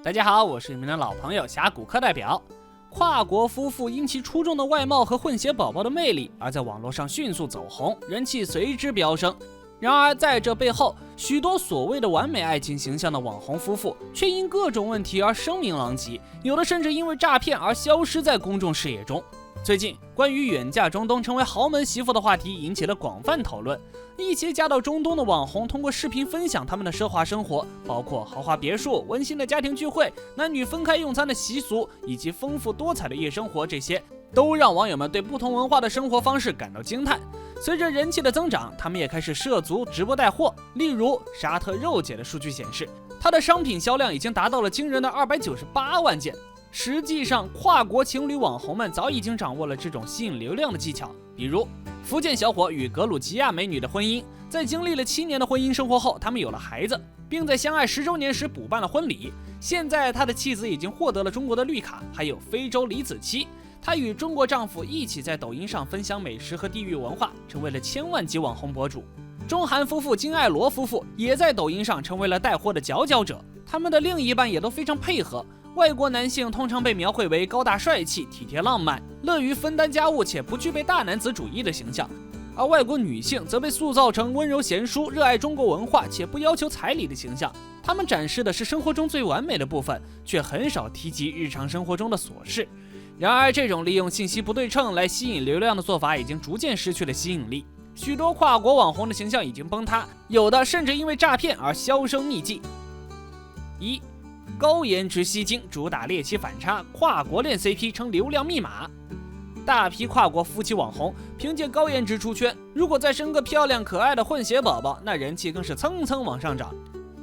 大家好，我是你们的老朋友峡谷课代表。跨国夫妇因其出众的外貌和混血宝宝的魅力，而在网络上迅速走红，人气随之飙升。然而在这背后，许多所谓的完美爱情形象的网红夫妇，却因各种问题而声名狼藉，有的甚至因为诈骗而消失在公众视野中。最近，关于远嫁中东成为豪门媳妇的话题引起了广泛讨论。一些嫁到中东的网红通过视频分享他们的奢华生活，包括豪华别墅、温馨的家庭聚会、男女分开用餐的习俗，以及丰富多彩的夜生活，这些都让网友们对不同文化的生活方式感到惊叹。随着人气的增长，他们也开始涉足直播带货。例如，沙特肉姐的数据显示，她的商品销量已经达到了惊人的298万件。实际上，跨国情侣网红们早已经掌握了这种吸引流量的技巧。比如，福建小伙与格鲁吉亚美女的婚姻，在经历了7年的婚姻生活后，他们有了孩子，并在相爱10周年时补办了婚礼。现在，他的妻子已经获得了中国的绿卡，还有非洲李子柒。她与中国丈夫一起在抖音上分享美食和地域文化，成为了千万级网红博主。中韩夫妇金爱罗夫妇也在抖音上成为了带货的佼佼者，他们的另一半也都非常配合。外国男性通常被描绘为高大帅气、体贴浪漫、乐于分担家务且不具备大男子主义的形象，而外国女性则被塑造成温柔贤淑、热爱中国文化且不要求彩礼的形象。他们展示的是生活中最完美的部分，却很少提及日常生活中的琐事。然而，这种利用信息不对称来吸引流量的做法已经逐渐失去了吸引力，许多跨国网红的形象已经崩塌，有的甚至因为诈骗而销声匿迹。1. 高颜值吸睛，主打猎奇反差，跨国恋 CP 成流量密码。大批跨国夫妻网红凭借高颜值出圈，如果再生个漂亮可爱的混血宝宝，那人气更是蹭蹭往上涨。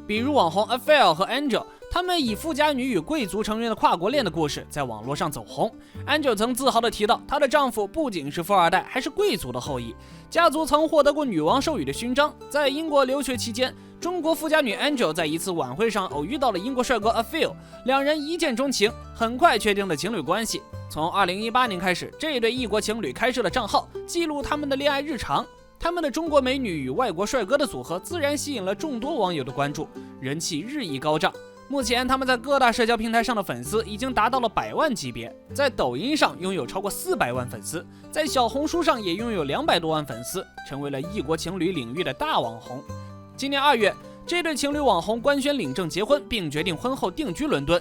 比如网红 Affair 和 Angel， 他们以富家女与贵族成员的跨国恋的故事在网络上走红。Angel 曾自豪地提到，她的丈夫不仅是富二代，还是贵族的后裔，家族曾获得过女王授予的勋章。在英国留学期间，中国富家女 Angel 在一次晚会上偶遇到了英国帅哥 Affair， 两人一见钟情，很快确定了情侣关系。从2018年开始，这对异国情侣开设了账号，记录他们的恋爱日常。他们的中国美女与外国帅哥的组合自然吸引了众多网友的关注，人气日益高涨。目前他们在各大社交平台上的粉丝已经达到了100万级别，在抖音上拥有超过400万粉丝，在小红书上也拥有200多万粉丝，成为了异国情侣领域的大网红。今年2月，这对情侣网红官宣领证结婚，并决定婚后定居伦敦。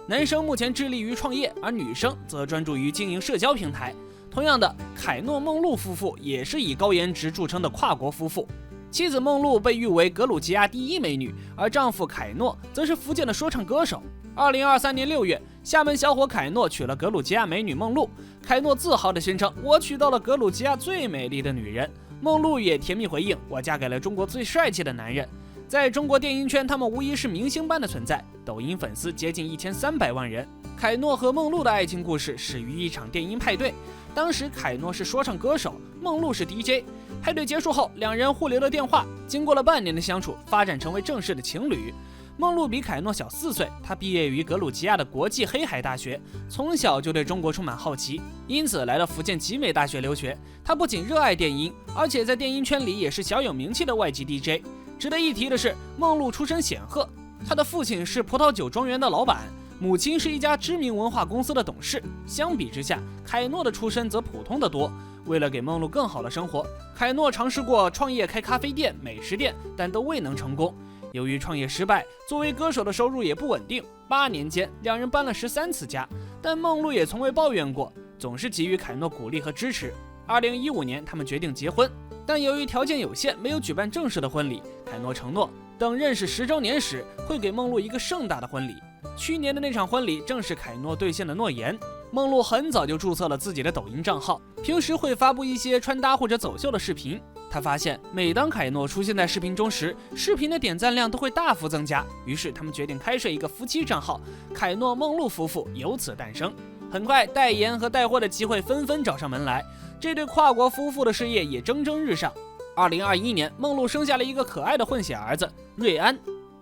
男生目前致力于创业，而女生则专注于经营社交平台。同样的，凯诺梦露夫妇也是以高颜值著称的跨国夫妇。妻子梦露被誉为格鲁吉亚第一美女，而丈夫凯诺则是福建的说唱歌手。2023年6月，厦门小伙凯诺娶了格鲁吉亚美女梦露。凯诺自豪地宣称：“我娶到了格鲁吉亚最美丽的女人。”梦露也甜蜜回应：“我嫁给了中国最帅气的男人。”在中国电音圈，他们无疑是明星般的存在，抖音粉丝接近1300万人。凯诺和梦露的爱情故事始于一场电音派对，当时凯诺是说唱歌手，梦露是 DJ。派对结束后，两人互留了电话，经过了半年的相处，发展成为正式的情侣。梦露比凯诺小4岁，她毕业于格鲁吉亚的国际黑海大学，从小就对中国充满好奇，因此来到福建集美大学留学。她不仅热爱电音，而且在电音圈里也是小有名气的外籍 DJ。值得一提的是，梦露出身显赫，她的父亲是葡萄酒庄园的老板，母亲是一家知名文化公司的董事。相比之下，凯诺的出身则普通得多。为了给梦露更好的生活，凯诺尝试过创业开咖啡店、美食店，但都未能成功。由于创业失败，作为歌手的收入也不稳定。8年间，两人搬了13次家，但梦露也从未抱怨过，总是给予凯诺鼓励和支持。2015年，他们决定结婚，但由于条件有限，没有举办正式的婚礼。凯诺承诺，等认识10周年时，会给梦露一个盛大的婚礼。去年的那场婚礼正是凯诺兑现的诺言。梦露很早就注册了自己的抖音账号，平时会发布一些穿搭或者走秀的视频。她发现，每当凯诺出现在视频中时，视频的点赞量都会大幅增加。于是他们决定开设一个夫妻账号，凯诺梦露夫妇由此诞生。很快，代言和带货的机会纷纷找上门来，这对跨国夫妇的事业也蒸蒸日上。2021年，梦露生下了一个可爱的混血儿子瑞安。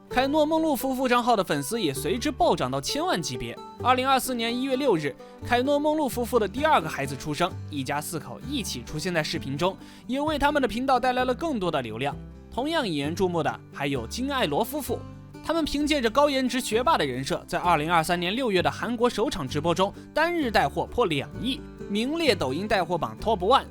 凯诺梦露夫妇账号的粉丝也随之暴涨到1000万级别。2024年1月6日，凯诺梦露夫妇的第2个孩子出生，一家4口一起出现在视频中，也为他们的频道带来了更多的流量。同样引人注目的还有金爱罗夫妇，他们凭借着高颜值学霸的人设，在2023年6月的韩国首场直播中，单日带货破2亿，名列抖音带货榜 Top 1。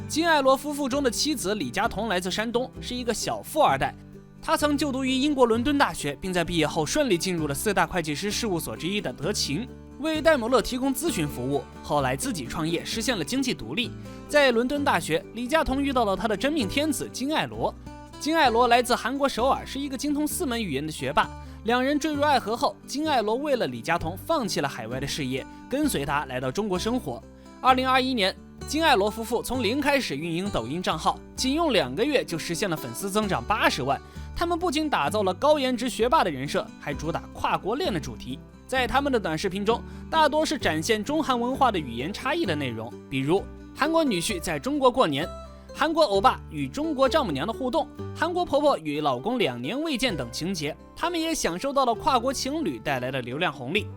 金爱罗夫妇中的妻子李佳彤来自山东，是一个小富二代。他曾就读于英国伦敦大学，并在毕业后顺利进入了4大会计师事务所之一的德勤，为戴姆勒提供咨询服务。后来自己创业，实现了经济独立。在伦敦大学，李佳彤遇到了他的真命天子金爱罗。金爱罗来自韩国首尔，是一个精通4门语言的学霸。两人坠入爱河后，金爱罗为了李佳彤放弃了海外的事业，跟随他来到中国生活。2021年，金爱罗夫妇从零开始运营抖音账号，仅用2个月就实现了粉丝增长80万。他们不仅打造了高颜值学霸的人设，还主打跨国恋的主题。在他们的短视频中，大多是展现中韩文化的语言差异的内容，比如韩国女婿在中国过年，韩国欧巴与中国丈母娘的互动，韩国婆婆与老公2年未见等情节。他们也享受到了跨国情侣带来的流量红利。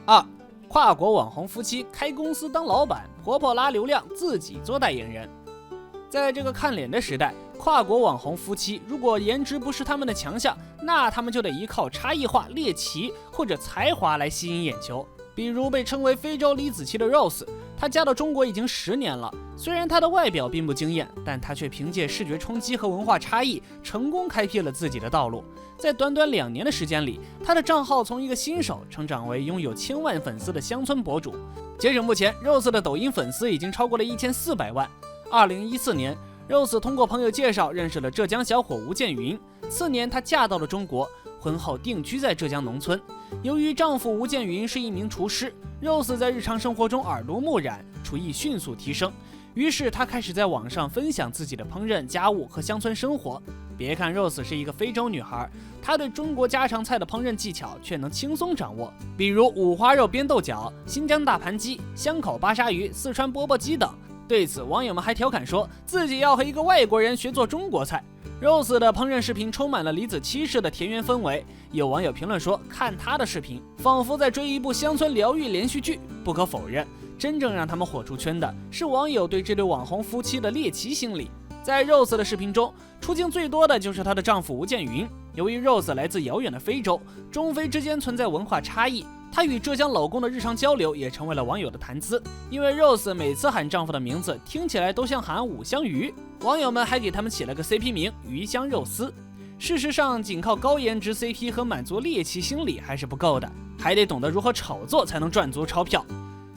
2. 跨国网红夫妻开公司当老板，婆婆拉流量，自己做代言人。在这个看脸的时代，跨国网红夫妻如果颜值不是他们的强项，那他们就得依靠差异化、猎奇或者才华来吸引眼球。比如被称为非洲李子柒的 Rose， 她嫁到中国已经10年了。虽然她的外表并不惊艳，但她却凭借视觉冲击和文化差异，成功开辟了自己的道路。在短短2年的时间里，她的账号从一个新手成长为拥有1000万粉丝的乡村博主。截止目前 ，Rose 的抖音粉丝已经超过了1400万。2014年，Rose 通过朋友介绍认识了浙江小伙吴建云。次年，她嫁到了中国，婚后定居在浙江农村。由于丈夫吴建云是一名厨师， Rose 在日常生活中耳濡目染，厨艺迅速提升。于是她开始在网上分享自己的烹饪、家务和乡村生活。别看 Rose 是一个非洲女孩，她对中国家常菜的烹饪技巧却能轻松掌握，比如五花肉煸豆角、新疆大盘鸡、香口巴沙鱼、四川钵钵鸡等。对此，网友们还调侃说自己要和一个外国人学做中国菜。Rose 的烹饪视频充满了李子柒式的田园氛围，有网友评论说，看她的视频仿佛在追一部乡村疗愈连续剧。不可否认，真正让他们火出圈的是网友对这对网红夫妻的猎奇心理。在 Rose 的视频中，出镜最多的就是她的丈夫吴建云。由于 Rose 来自遥远的非洲，中非之间存在文化差异，她与浙江老公的日常交流也成为了网友的谈资。因为 Rose 每次喊丈夫的名字听起来都像喊五香鱼，网友们还给他们起了个 CP 名鱼香肉丝。事实上，仅靠高颜值 CP 和满足猎奇心理还是不够的，还得懂得如何炒作才能赚足钞票。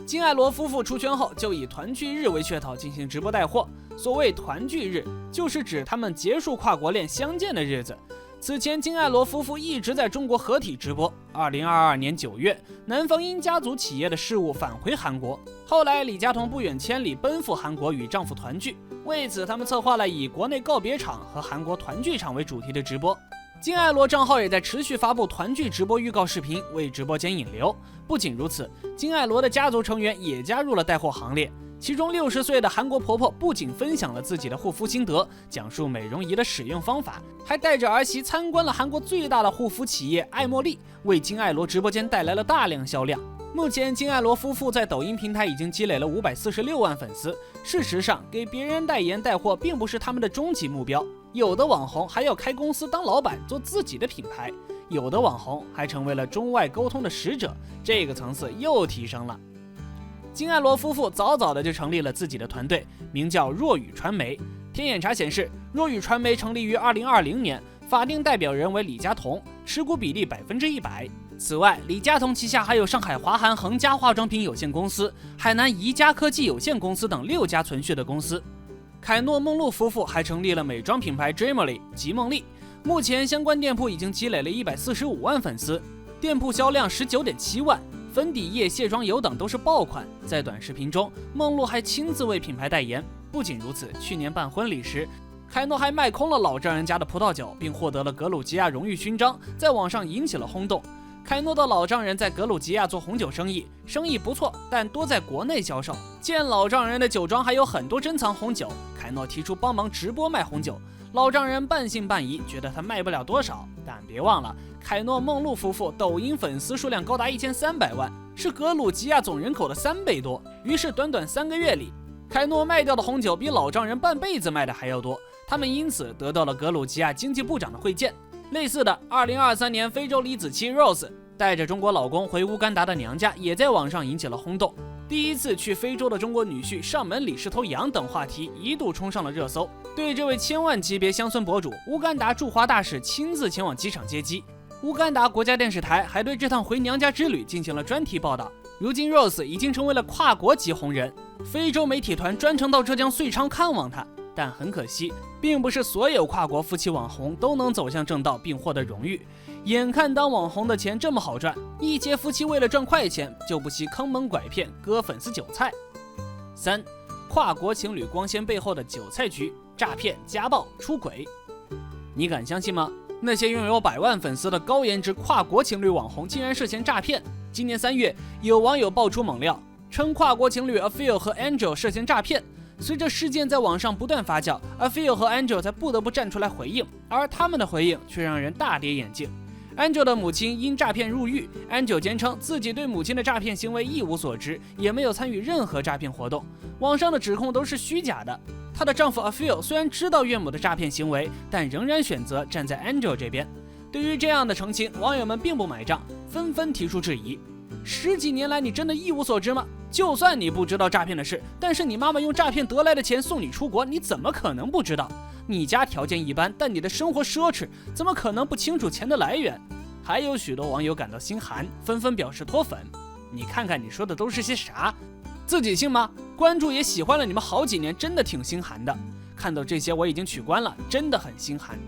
金爱罗夫妇出圈后，就以团聚日为噱头进行直播带货。所谓团聚日，就是指他们结束跨国恋相见的日子。此前，金爱罗夫妇一直在中国合体直播。2022年9月，男方因家族企业的事务返回韩国，后来李佳彤不远千里奔赴韩国与丈夫团聚。为此，他们策划了以国内告别场和韩国团聚场为主题的直播。金爱罗账号也在持续发布团聚直播预告视频，为直播间引流。不仅如此，金爱罗的家族成员也加入了带货行列。其中60岁的韩国婆婆不仅分享了自己的护肤心得，讲述美容仪的使用方法，还带着儿媳参观了韩国最大的护肤企业爱茉莉，为金爱罗直播间带来了大量销量。目前，金爱罗夫妇在抖音平台已经积累了546万粉丝。事实上，给别人代言带货并不是他们的终极目标。有的网红还要开公司当老板，做自己的品牌；有的网红还成为了中外沟通的使者，这个层次又提升了。金爱罗夫妇早早的就成立了自己的团队，名叫若雨传媒。天眼查显示，若雨传媒成立于2020年，法定代表人为李佳彤，持股比例100%。此外，李佳彤旗下还有上海华韩恒嘉化妆品有限公司、海南宜家科技有限公司等6家存续的公司。凯诺梦露夫妇还成立了美妆品牌 Dreamly 吉梦丽，目前相关店铺已经积累了145万粉丝，店铺销量19.7万。粉底液、卸妆油等都是爆款。在短视频中，梦露还亲自为品牌代言。不仅如此，去年办婚礼时，凯诺还卖空了老丈人家的葡萄酒，并获得了格鲁吉亚荣誉勋章，在网上引起了轰动。凯诺的老丈人在格鲁吉亚做红酒生意，生意不错，但多在国内销售。见老丈人的酒庄还有很多珍藏红酒，凯诺提出帮忙直播卖红酒。老丈人半信半疑，觉得他卖不了多少。但别忘了，凯诺梦露夫妇抖音粉丝数量高达1300万，是格鲁吉亚总人口的3倍多。于是短短3个月里，凯诺卖掉的红酒比老丈人半辈子卖的还要多。他们因此得到了格鲁吉亚经济部长的会见。类似的，2023年非洲李子柒 Rose 带着中国老公回乌干达的娘家也在网上引起了轰动。第一次去非洲的中国女婿上门礼是头羊等话题一度冲上了热搜。对这位千万级别乡村博主，乌干达驻华大使亲自前往机场接机。乌干达国家电视台还对这趟回娘家之旅进行了专题报道。如今 Rose 已经成为了跨国级红人，非洲媒体团专程到浙江遂昌看望他。但很可惜，并不是所有跨国夫妻网红都能走向正道并获得荣誉。眼看当网红的钱这么好赚，一些夫妻为了赚快钱，就不惜坑蒙拐骗，割粉丝韭菜。3. 跨国情侣光鲜背后的韭菜局：诈骗、家暴、出轨。你敢相信吗？那些拥有100万粉丝的高颜值跨国情侣网红竟然涉嫌诈骗。今年3月，有网友爆出猛料，称跨国情侣 Afil 和 Angel 涉嫌诈骗。随着事件在网上不断发酵， Afil 和 Angel 才不得不站出来回应，而他们的回应却让人大跌眼镜。Angel 的母亲因诈骗入狱， Angel 坚称自己对母亲的诈骗行为一无所知，也没有参与任何诈骗活动，网上的指控都是虚假的。她的丈夫 Afil 虽然知道岳母的诈骗行为，但仍然选择站在 Angel 这边。对于这样的澄清，网友们并不买账，纷纷提出质疑。10几年来，你真的一无所知吗？就算你不知道诈骗的事，但是你妈妈用诈骗得来的钱送你出国，你怎么可能不知道？你家条件一般，但你的生活奢侈，怎么可能不清楚钱的来源？还有许多网友感到心寒，纷纷表示脱粉。你看看你说的都是些啥？自己信吗？关注也喜欢了你们好几年，真的挺心寒的。看到这些我已经取关了，真的很心寒。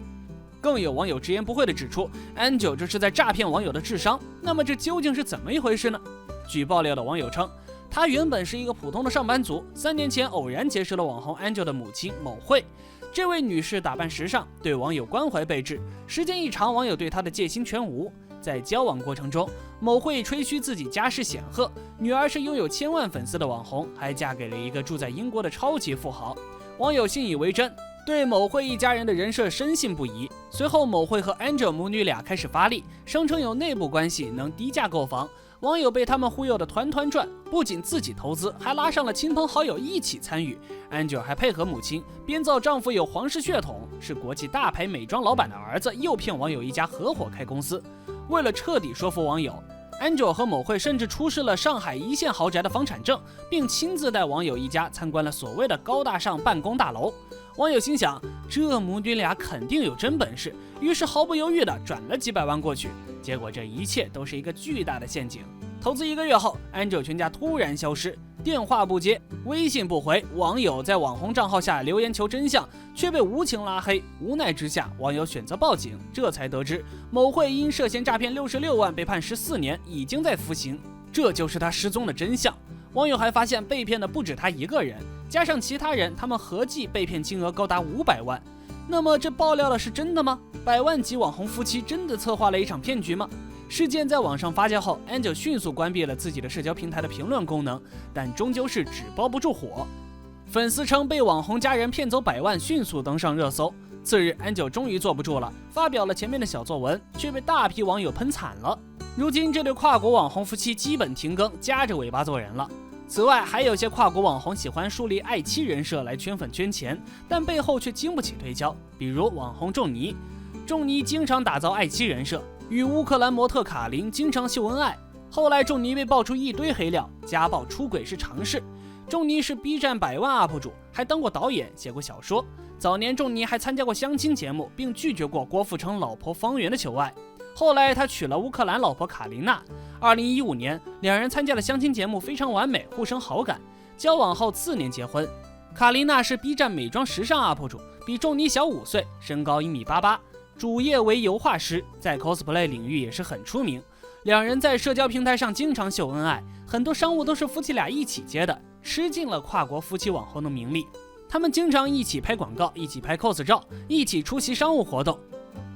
更有网友直言不讳地指出 ，Angel 这是在诈骗网友的智商。那么这究竟是怎么一回事呢？据爆料的网友称，他原本是一个普通的上班族，3年前偶然结识了网红 Angel 的母亲某慧。这位女士打扮时尚，对网友关怀备至，时间一长，网友对她的戒心全无。在交往过程中，某慧吹嘘自己家世显赫，女儿是拥有1000万粉丝的网红，还嫁给了一个住在英国的超级富豪。网友信以为真，对某慧一家人的人设深信不疑。随后，某慧和 Angel 母女俩开始发力，声称有内部关系，能低价购房。网友被他们忽悠得团团转，不仅自己投资，还拉上了亲朋好友一起参与。Angel 还配合母亲编造丈夫有皇室血统，是国际大牌美妆老板的儿子，诱骗网友一家合伙开公司。为了彻底说服网友， Angel 和某慧甚至出示了上海1线豪宅的房产证，并亲自带网友一家参观了所谓的高大上办公大楼。网友心想，这母女俩肯定有真本事，于是毫不犹豫地转了几百万过去。结果这一切都是一个巨大的陷阱。投资1个月后， Angel 全家突然消失，电话不接，微信不回，网友在网红账号下留言求真相，却被无情拉黑。无奈之下，网友选择报警，这才得知某慧因涉嫌诈骗66万被判14年，已经在服刑。这就是他失踪的真相。网友还发现被骗的不止他一个人，加上其他人，他们合计被骗金额高达500万。那么这爆料的是真的吗？100万级网红夫妻真的策划了一场骗局吗？事件在网上发酵后， Angel 迅速关闭了自己的社交平台的评论功能，但终究是纸包不住火。粉丝称被网红家人骗走100万，迅速登上热搜。次日 Angel 终于坐不住了，发表了前面的小作文，却被大批网友喷惨了。如今这对跨国网红夫妻基本停更，夹着尾巴做人了。此外，还有些跨国网红喜欢树立爱妻人设来圈粉圈钱，但背后却经不起推敲。比如网红仲尼，仲尼经常打造爱妻人设，与乌克兰模特卡琳经常秀恩爱。后来仲尼被爆出一堆黑料，家暴出轨是常事。仲尼是 B 站100万 UP 主，还当过导演，写过小说。早年仲尼还参加过相亲节目，并拒绝过郭富城老婆方圆的求爱。后来他娶了乌克兰老婆卡琳娜。2015年，两人参加了相亲节目，非常完美，互生好感。交往后4年结婚。卡琳娜是 B 站美妆时尚 UP 主，比仲尼小5岁，身高1.88米，主业为油画师，在 cosplay 领域也是很出名。两人在社交平台上经常秀恩爱，很多商务都是夫妻俩一起接的，吃尽了跨国夫妻网红的名利。他们经常一起拍广告，一起拍 cos 照，一起出席商务活动。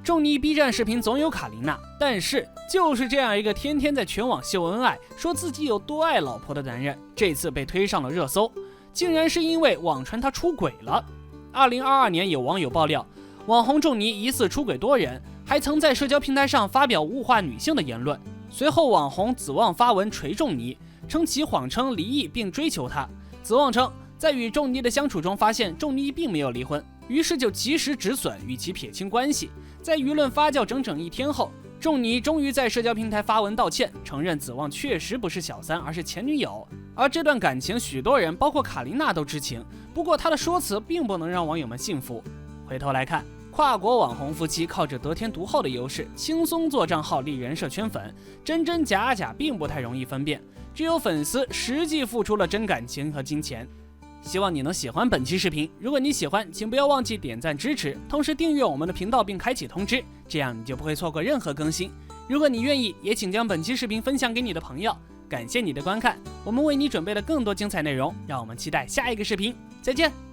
仲尼 B 站视频总有卡琳娜，但是就是这样一个天天在全网秀恩爱，说自己有多爱老婆的男人，这次被推上了热搜，竟然是因为网传他出轨了。2022年，有网友爆料，网红仲尼疑似出轨多人，还曾在社交平台上发表物化女性的言论。随后，网红子旺发文锤仲尼，称其谎称离异并追求她。子旺称，在与仲尼的相处中发现仲尼并没有离婚，于是就及时止损，与其撇清关系。在舆论发酵整整1天后，仲尼终于在社交平台发文道歉，承认子旺确实不是小三，而是前女友。而这段感情，许多人包括卡琳娜都知情，不过他的说辞并不能让网友们信服。回头来看，跨国网红夫妻靠着得天独厚的优势，轻松做账号立人设圈粉，真真假假并不太容易分辨，只有粉丝实际付出了真感情和金钱。希望你能喜欢本期视频，如果你喜欢，请不要忘记点赞支持，同时订阅我们的频道并开启通知，这样你就不会错过任何更新。如果你愿意，也请将本期视频分享给你的朋友。感谢你的观看，我们为你准备了更多精彩内容，让我们期待下一个视频，再见。